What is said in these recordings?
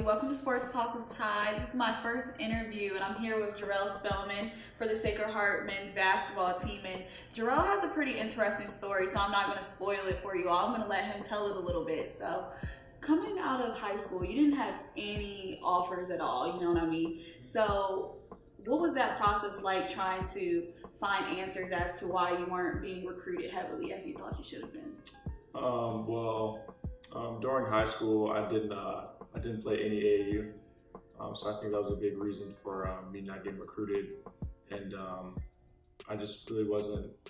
Welcome to Sports Talk with Ty. This is my first interview, and I'm here with Jarrell Spellman for the Sacred Heart men's basketball team. And Jarrell has a pretty interesting story, so I'm not going to spoil it for you all. I'm going to let him tell it a little bit. So, coming out of high school, you didn't have any offers at all, you know what I mean? So, what was that process like trying to find answers as to why you weren't being recruited heavily as you thought you should have been? During high school, I didn't play any AAU, so I think that was a big reason for me not getting recruited. And I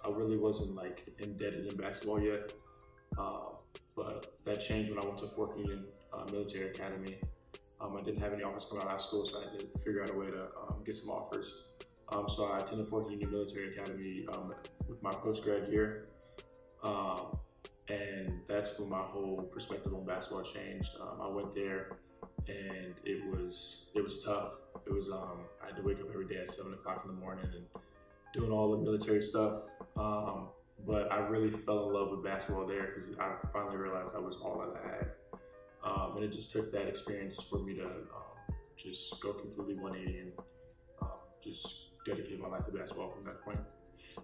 really wasn't like embedded in basketball yet. But that changed when I went to Fort Union Military Academy. I didn't have any offers coming out of high school, so I had to figure out a way to get some offers. So I attended Fort Union Military Academy with my post-grad year. And that's when my whole perspective on basketball changed. I went there and it was tough. It was, I had to wake up every day at 7 o'clock in the morning and doing all the military stuff. But I really fell in love with basketball there because I finally realized that was all that I had. And it just took that experience for me to just go completely 180 and just dedicate my life to basketball from that point.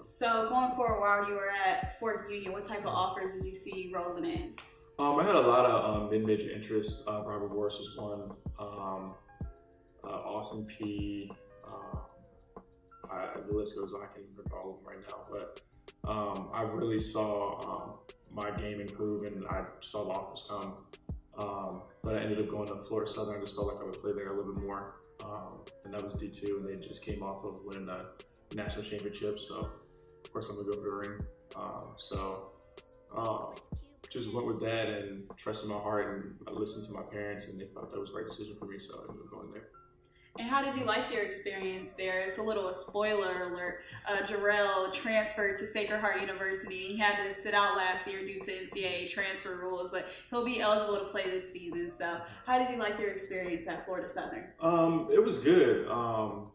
So going forward, while you were at Fort Union, what type of offers did you see rolling in? I had a lot of mid-major interests. Robert Morris was one. Austin P. The list goes on. I can't even remember all of them right now. But I really saw my game improve, and I saw the offers come. But I ended up going to Florida Southern. I just felt like I would play there a little bit more. And that was D2, and they just came off of winning the national championship. So, of course, I'm going to go for the ring. Just went with that and trusted my heart, and I listened to my parents, and they thought that was the right decision for me, so I ended up going there. And how did you like your experience there? It's a spoiler alert. Jarrell transferred to Sacred Heart University. He had to sit out last year due to NCAA transfer rules, but he'll be eligible to play this season. So how did you like your experience at Florida Southern? It was good.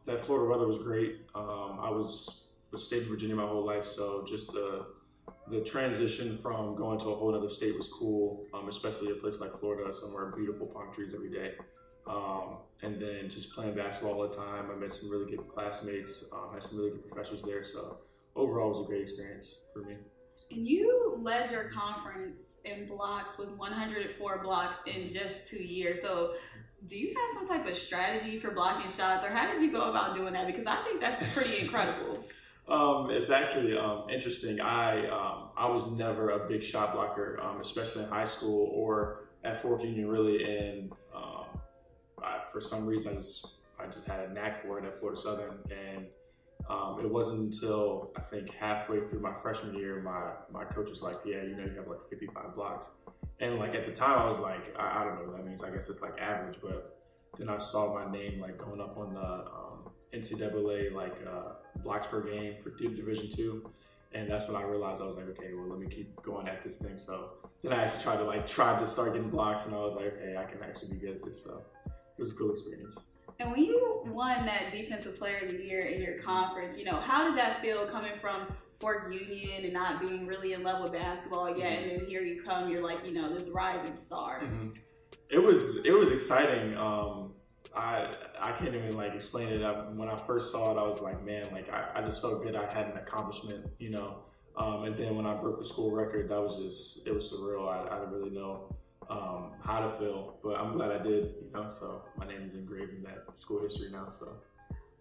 That Florida weather was great. I was stayed in Virginia my whole life, so just the transition from going to a whole other state was cool, especially a place like Florida, somewhere beautiful palm trees every day. And then just playing basketball all the time. I met some really good classmates, had some really good professors there. So overall, it was a great experience for me. And you led your conference in blocks with 104 blocks in just 2 years. So do you have some type of strategy for blocking shots, or how did you go about doing that? Because I think that's pretty incredible. It's actually interesting. I was never a big shot blocker, especially in high school or at Fort Union, really. And for some reason, I just had a knack for it at Florida Southern. And it wasn't until I think halfway through my freshman year, my coach was like, "Yeah, you have like 55 blocks." And like at the time, I was like, I don't know what that means. I guess it's like average. But then I saw my name like going up on the NCAA blocks per game for Division II, and that's when I realized I was like, okay, well, let me keep going at this thing. So then I actually tried to start getting blocks, and I was like, okay, I can actually be good at this. So it was a cool experience. And when you won that Defensive Player of the Year in your conference, how did that feel coming from Fort Union and not being really in love with basketball yet, and then here you come, you're like, this rising star. Mm-hmm. It was exciting. I can't even explain it. When I first saw it, I was like, man, I just felt good. I had an accomplishment, and then when I broke the school record, it was surreal. I didn't really know how to feel, but I'm glad I did, so my name is engraved in that school history now, so.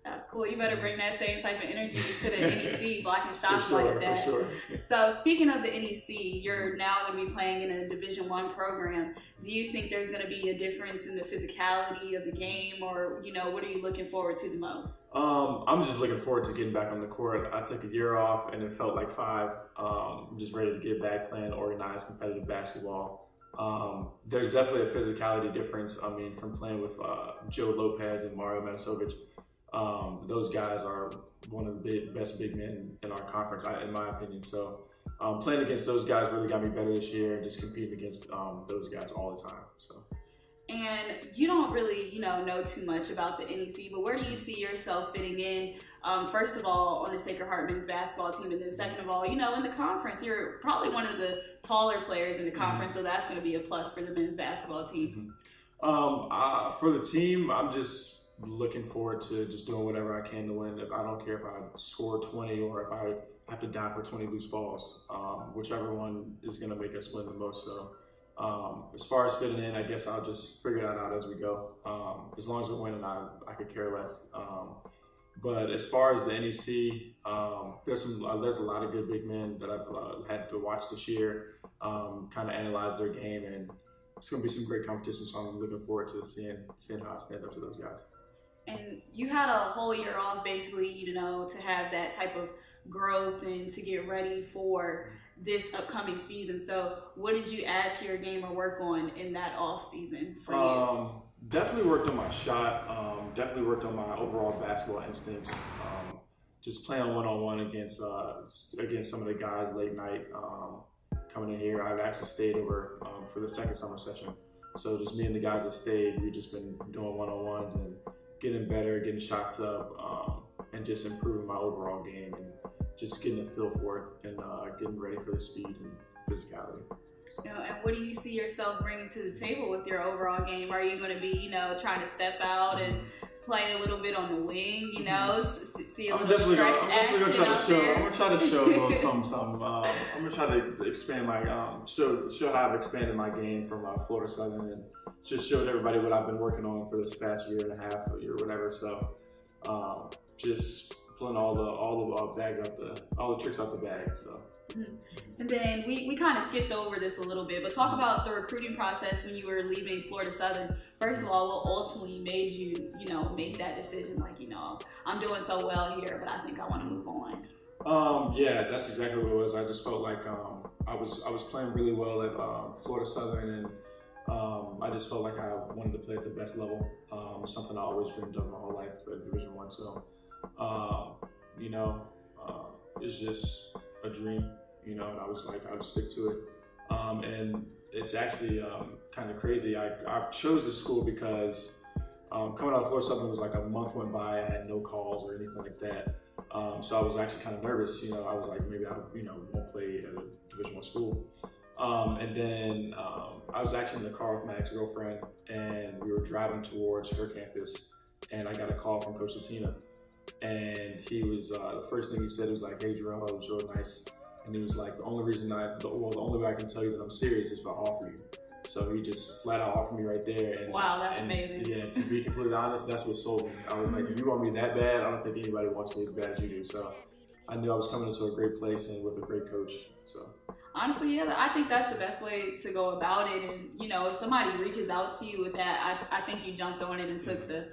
That's cool. You better bring that same type of energy to the NEC, blocking shots like that. For sure. So speaking of the NEC, you're now going to be playing in a Division I program. Do you think there's going to be a difference in the physicality of the game, or what are you looking forward to the most? I'm just looking forward to getting back on the court. I took a year off and it felt like 5. I'm just ready to get back playing organized, competitive basketball. There's definitely a physicality difference. I mean, from playing with Joe Lopez and Mario Manisovic. Those guys are one of the best big men in our conference, in my opinion. So playing against those guys really got me better this year, and just competing against those guys all the time. So. And you don't really, know too much about the NEC, but where do you see yourself fitting in? First of all, on the Sacred Heart men's basketball team, and then second of all, in the conference, you're probably one of the taller players in the conference, so that's going to be a plus for the men's basketball team. For the team, I'm just looking forward to just doing whatever I can to win. I don't care if I score 20 or if I have to die for 20 loose balls, whichever one is going to make us win the most. So as far as fitting in, I guess I'll just figure that out as we go. As long as we're winning, I could care less. But as far as the NEC, there's a lot of good big men that I've had to watch this year, kind of analyze their game, and it's going to be some great competition. So I'm looking forward to seeing how I stand up to those guys. And you had a whole year off, basically, to have that type of growth and to get ready for this upcoming season. So what did you add to your game or work on in that off season for you? Definitely worked on my shot. Definitely worked on my overall basketball instincts. Just playing one-on-one against some of the guys late night coming in here. I've actually stayed over for the second summer session. So just me and the guys that stayed, we've just been doing one-on-ones and getting better, getting shots up, and just improving my overall game and just getting a feel for it and getting ready for the speed and physicality. And what do you see yourself bringing to the table with your overall game? Are you going to be, trying to step out and play a little bit on the wing, see a little stretch action out there? I'm going to try to show a little something. I'm going to try to expand my, show how I've expanded my game from Florida Southern and just showed everybody what I've been working on for this past year and a half, or year, whatever. So just pulling all the bags out all the tricks out the bag. So. And then we kind of skipped over this a little bit, but talk about the recruiting process when you were leaving Florida Southern. First of all, what ultimately made you, make that decision? Like, I'm doing so well here, but I think I want to move on. Yeah, that's exactly what it was. I just felt like I was playing really well at Florida Southern, and I just felt like I wanted to play at the best level. Something I always dreamed of my whole life at Division I. So, it's just a dream, and I was like, I'll stick to it. And it's actually kind of crazy. I chose this school because coming out of Florida Southern was like a month went by, I had no calls or anything like that. So I was actually kind of nervous. I was like, maybe I won't play at a Division I school. And then I was actually in the car with my ex-girlfriend, and we were driving towards her campus, and I got a call from Coach Latina. And he was, the first thing he said was like, "Hey, Jarrell, it was real nice." And he was like, the only way I can tell you that I'm serious is if I offer you. So he just flat out offered me right there. And, wow, that's amazing. Yeah, to be completely honest, that's what sold me. I was like, if you want me that bad, I don't think anybody wants me as bad as you do. So I knew I was coming into a great place and with a great coach. So honestly, yeah, I think that's the best way to go about it. And, if somebody reaches out to you with that, I think you jumped on it and took the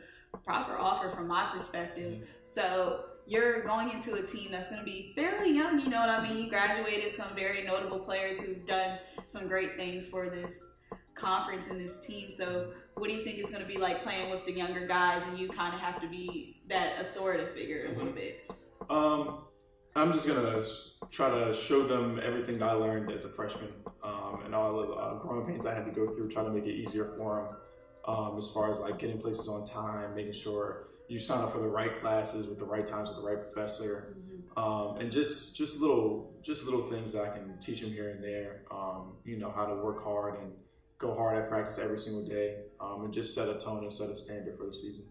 proper offer from my perspective. So you're going into a team that's going to be fairly young, you know what I mean? You graduated some very notable players who've done some great things for this conference and this team. So what do you think it's going to be like playing with the younger guys and you kind of have to be that authoritative figure a little bit? I'm just going to try to show them everything I learned as a freshman and all the growing pains I had to go through, try to make it easier for them as far as like getting places on time, making sure you sign up for the right classes with the right times with the right professor, and just little things that I can teach them here and there. How to work hard and go hard at practice every single day, and just set a tone and set a standard for the season.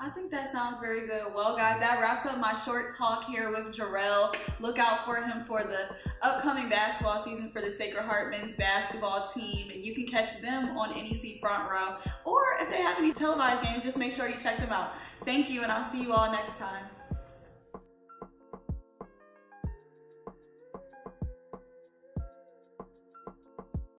I think that sounds very good. Well, guys, that wraps up my short talk here with Jarrell. Look out for him for the upcoming basketball season for the Sacred Heart men's basketball team. And you can catch them on NEC Front Row. Or if they have any televised games, just make sure you check them out. Thank you, and I'll see you all next time.